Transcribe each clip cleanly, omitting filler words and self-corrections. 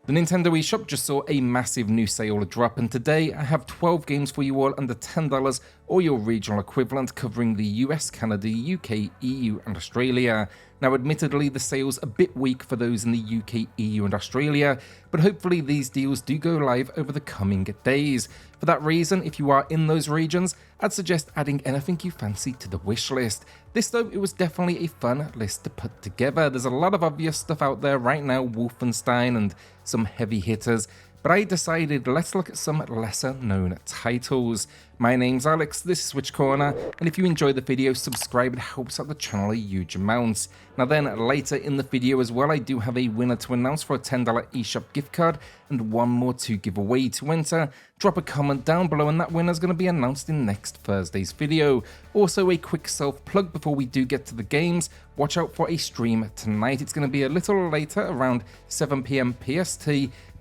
The Nintendo eShop just saw a massive new sale drop, and today I have 12 games for you all under $10 or your regional equivalent, covering the US, Canada, UK, EU and Australia. Now admittedly the sale's a bit weak for those in the UK, EU and Australia, but hopefully these deals do go live over the coming days. For that reason, if you are in those regions, I'd suggest adding anything you fancy to the wish list. This though, it was definitely a fun list to put together. There's a lot of obvious stuff out there right now, Wolfenstein and some heavy hitters, but I decided let's look at some lesser known titles. My name's Alex, this is SwitchCorner, and if you enjoy the video, subscribe, it helps out the channel a huge amount. Now then, later in the video as well, I do have a winner to announce for a $10 eShop gift card and one more to give away. To enter, drop a comment down below and that winner's going to be announced in next Thursday's video. Also a quick self-plug before we do get to the games, watch out for a stream tonight. It's going to be a little later, around 7 PM PST,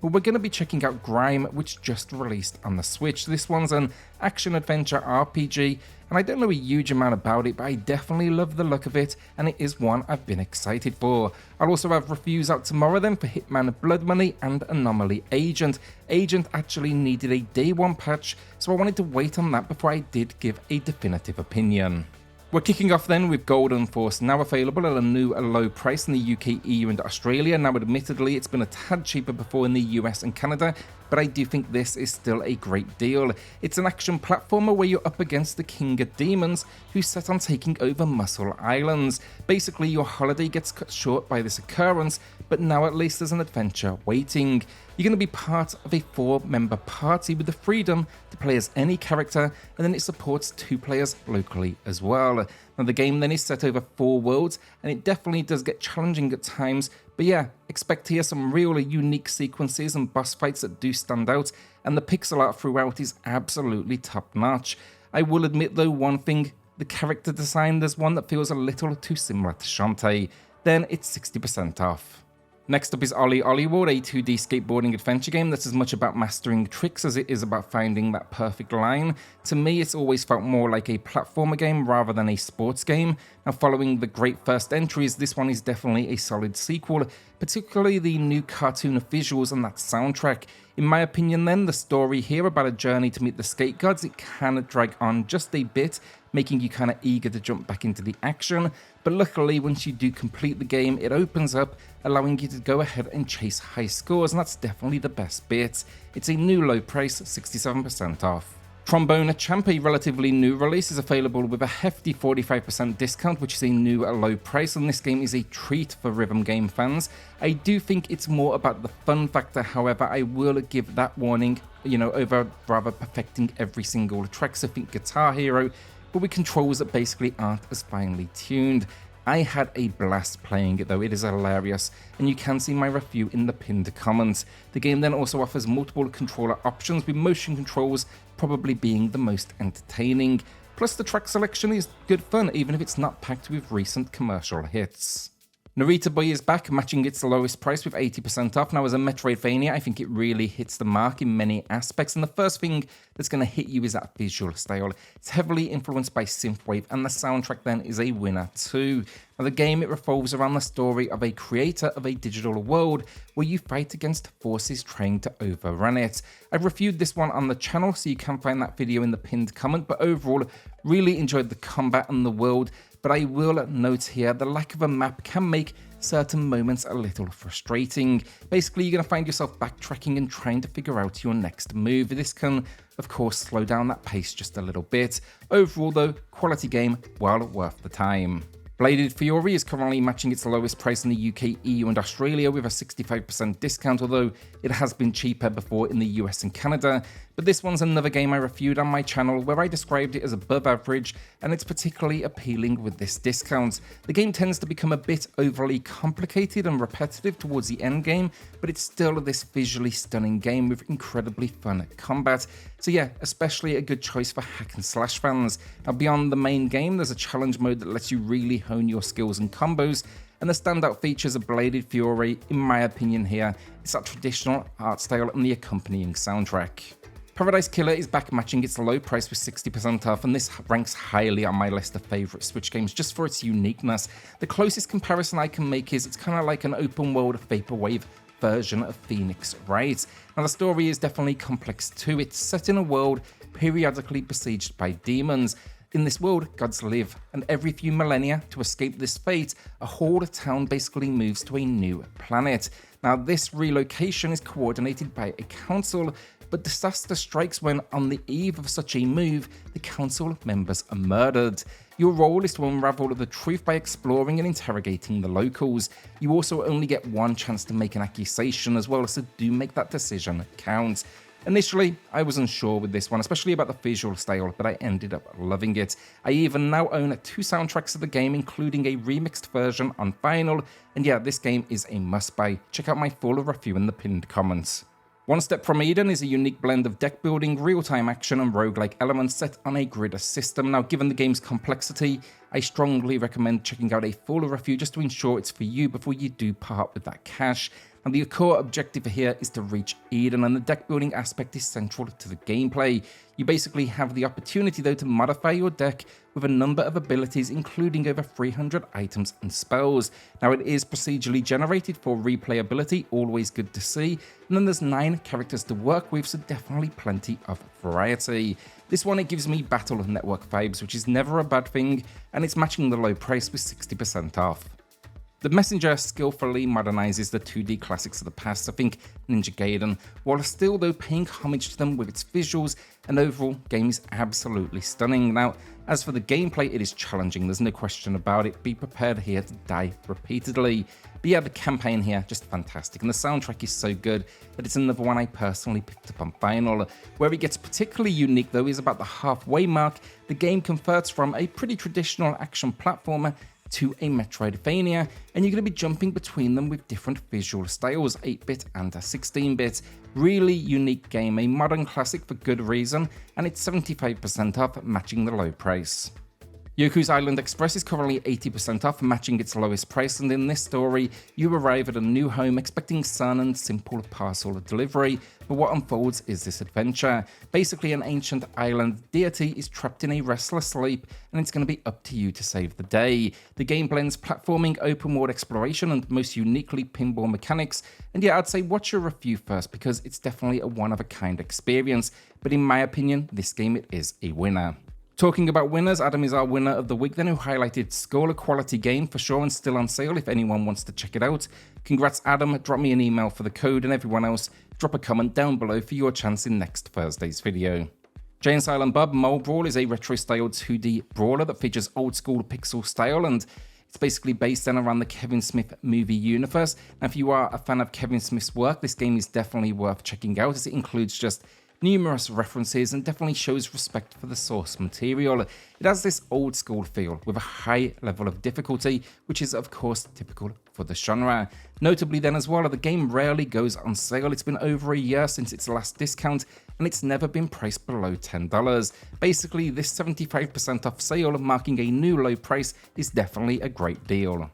but we're going to be checking out Grime, which just released on the Switch. This one's an action-adventure RPG, and I don't know a huge amount about it, but I definitely love the look of it, and it is one I've been excited for. I'll also have reviews out tomorrow then for Hitman Blood Money and Anomaly Agent. Agent actually needed a day one patch, so I wanted to wait on that before I did give a definitive opinion. We're kicking off then with Golden Force, now available at a new low price in the UK, EU and Australia. Now admittedly it's been a tad cheaper before in the US and Canada, but I do think this is still a great deal. It's an action platformer where you're up against the King of Demons, who's set on taking over Muscle Islands. Basically your holiday gets cut short by this occurrence, but now at least there's an adventure waiting. You're going to be part of a 4-member party with the freedom to play as any character, and then it supports 2 players locally as well. Now the game then is set over 4 worlds, and it definitely does get challenging at times, but yeah, expect here some really unique sequences and boss fights that do stand out, and the pixel art throughout is absolutely top notch. I will admit though one thing, the character design, there's one that feels a little too similar to Shantae. Then it's 60% off. Next up is OlliOlli World, a 2D skateboarding adventure game that's as much about mastering tricks as it is about finding that perfect line. To me, it's always felt more like a platformer game rather than a sports game. Now, following the great first entries, this one is definitely a solid sequel, particularly the new cartoon visuals and that soundtrack. In my opinion then, the story here about a journey to meet the skate gods, it can drag on just a bit, making you kind of eager to jump back into the action, but luckily once you do complete the game, it opens up, allowing you to go ahead and chase high scores, and that's definitely the best bit. It's a new low price, 67% off. Trombone Champ, a relatively new release, is available with a hefty 45% discount, which is a new low price, and this game is a treat for rhythm game fans. I do think it's more about the fun factor, however, I will give that warning, over rather perfecting every single track, so think Guitar Hero, but with controls that basically aren't as finely tuned. I had a blast playing it though, it is hilarious, and you can see my review in the pinned comments. The game then also offers multiple controller options, with motion controls probably being the most entertaining. Plus the track selection is good fun, even if it's not packed with recent commercial hits. Narita Boy is back, matching its lowest price with 80% off. Now as a Metroidvania, I think it really hits the mark in many aspects, and the first thing that's going to hit you is that visual style. It's heavily influenced by synthwave, and the soundtrack then is a winner too. Now the game, it revolves around the story of a creator of a digital world where you fight against forces trying to overrun it. I've reviewed this one on the channel, so you can find that video in the pinned comment, but overall, really enjoyed the combat and the world. But I will note here, the lack of a map can make certain moments a little frustrating. Basically, you're going to find yourself backtracking and trying to figure out your next move. This can, of course, slow down that pace just a little bit. Overall though, quality game, well worth the time. Bladed Fury is currently matching its lowest price in the UK, EU and Australia with a 65% discount, although it has been cheaper before in the US and Canada. But this one's another game I reviewed on my channel where I described it as above average, and it's particularly appealing with this discount. The game tends to become a bit overly complicated and repetitive towards the end game, but it's still this visually stunning game with incredibly fun combat. So yeah, especially a good choice for hack and slash fans. Now beyond the main game, there's a challenge mode that lets you really hone your skills and combos, and the standout features of Bladed Fury, in my opinion here, is that traditional art style and the accompanying soundtrack. Paradise Killer is back matching its low price with 60% off, and this ranks highly on my list of favourite Switch games just for its uniqueness. The closest comparison I can make is it's kind of like an open world vaporwave version of Phoenix Wright. Now the story is definitely complex too. It's set in a world periodically besieged by demons. In this world, gods live, and every few millennia, to escape this fate, a whole town basically moves to a new planet. Now this relocation is coordinated by a council, but disaster strikes when, on the eve of such a move, the council members are murdered. Your role is to unravel the truth by exploring and interrogating the locals. You also only get one chance to make an accusation as well, so do make that decision count. Initially, I was unsure with this one, especially about the visual style, but I ended up loving it. I even now own 2 soundtracks of the game, including a remixed version on vinyl, and yeah, this game is a must-buy. Check out my full review in the pinned comments. One Step from Eden is a unique blend of deck building, real-time action, and roguelike elements set on a grid system. Now, given the game's complexity, I strongly recommend checking out a full review just to ensure it's for you before you do part with that cash. And the core objective here is to reach Eden, and the deck building aspect is central to the gameplay. You basically have the opportunity though to modify your deck with a number of abilities, including over 300 items and spells. Now it is procedurally generated for replayability, always good to see, and then there's 9 characters to work with, so definitely plenty of variety. This one, it gives me Battle Network vibes, which is never a bad thing, and it's matching the low price with 60% off. The Messenger skillfully modernizes the 2D classics of the past, I think Ninja Gaiden, while still though paying homage to them with its visuals, and overall game is absolutely stunning. Now, as for the gameplay, it is challenging, there's no question about it. Be prepared here to die repeatedly. But yeah, the campaign here, just fantastic, and the soundtrack is so good that it's another one I personally picked up on vinyl. Where it gets particularly unique though is about the halfway mark. The game converts from a pretty traditional action platformer to a Metroidvania, and you're going to be jumping between them with different visual styles, 8-bit and 16-bit. Really unique game, a modern classic for good reason, and it's 75% off, matching the low price. Yoku's Island Express is currently 80% off, matching its lowest price, and in this story, you arrive at a new home expecting sun and simple parcel delivery, but what unfolds is this adventure. Basically, an ancient island deity is trapped in a restless sleep, and it's going to be up to you to save the day. The game blends platforming, open world exploration, and most uniquely pinball mechanics, and yeah, I'd say watch your review first because it's definitely a one-of-a-kind experience, but in my opinion, this game it is a winner. Talking about winners, Adam is our winner of the week then, who highlighted Scola Quality Game for sure and still on sale if anyone wants to check it out. Congrats Adam, drop me an email for the code, and everyone else, drop a comment down below for your chance in next Thursday's video. Jay and Silent Bob Mole Brawl is a retro-styled 2D brawler that features old-school pixel style, and it's basically based then around the Kevin Smith movie universe. Now if you are a fan of Kevin Smith's work, this game is definitely worth checking out as it includes just numerous references and definitely shows respect for the source material. It has this old school feel with a high level of difficulty, which is of course typical for the genre. Notably then as well, the game rarely goes on sale. It's been over a year since its last discount and it's never been priced below $10. Basically, this 75% off sale marking a new low price is definitely a great deal.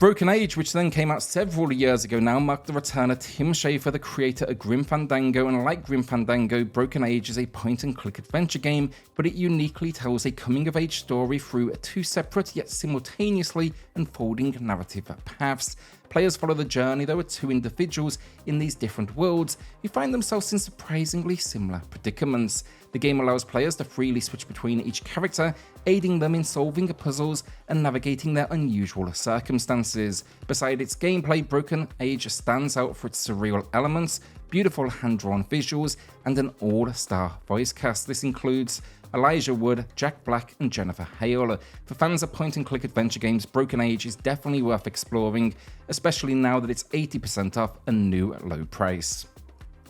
Broken Age, which then came out several years ago now, marked the return of Tim Schafer, the creator of Grim Fandango, and like Grim Fandango, Broken Age is a point-and-click adventure game, but it uniquely tells a coming-of-age story through 2 separate yet simultaneously unfolding narrative paths. Players follow the journey though of 2 individuals in these different worlds who find themselves in surprisingly similar predicaments. The game allows players to freely switch between each character, aiding them in solving puzzles and navigating their unusual circumstances. Beside its gameplay, Broken Age stands out for its surreal elements, beautiful hand-drawn visuals, and an all-star voice cast. This includes Elijah Wood, Jack Black, and Jennifer Hale. For fans of point-and-click adventure games, Broken Age is definitely worth exploring, especially now that it's 80% off a new low price.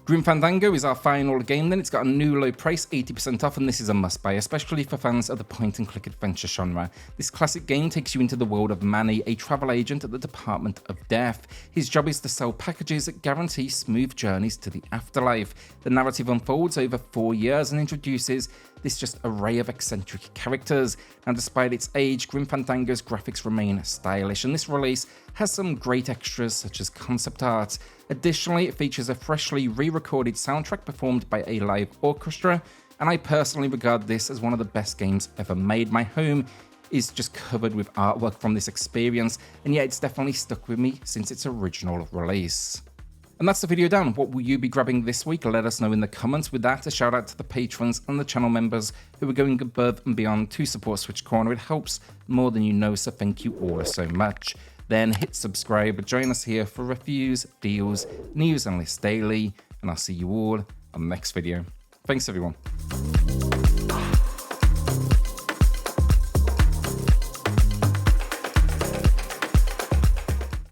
Grim Fandango is our final game then. It's got a new low price, 80% off, and this is a must-buy, especially for fans of the point-and-click adventure genre. This classic game takes you into the world of Manny, a travel agent at the Department of Death. His job is to sell packages that guarantee smooth journeys to the afterlife. The narrative unfolds over 4 years and introduces this just array of eccentric characters. And despite its age, Grim Fandango's graphics remain stylish, and this release has some great extras such as concept art. Additionally, it features a freshly re-recorded soundtrack performed by a live orchestra, and I personally regard this as one of the best games ever made. My home is just covered with artwork from this experience, and yet it's definitely stuck with me since its original release. And that's the video done. What will you be grabbing this week? Let us know in the comments. With that, a shout out to the patrons and the channel members who are going above and beyond to support SwitchCorner. It helps more than you know, so thank you all so much. Then hit subscribe, join us here for reviews, deals, news and lists daily, and I'll see you all on the next video. Thanks everyone.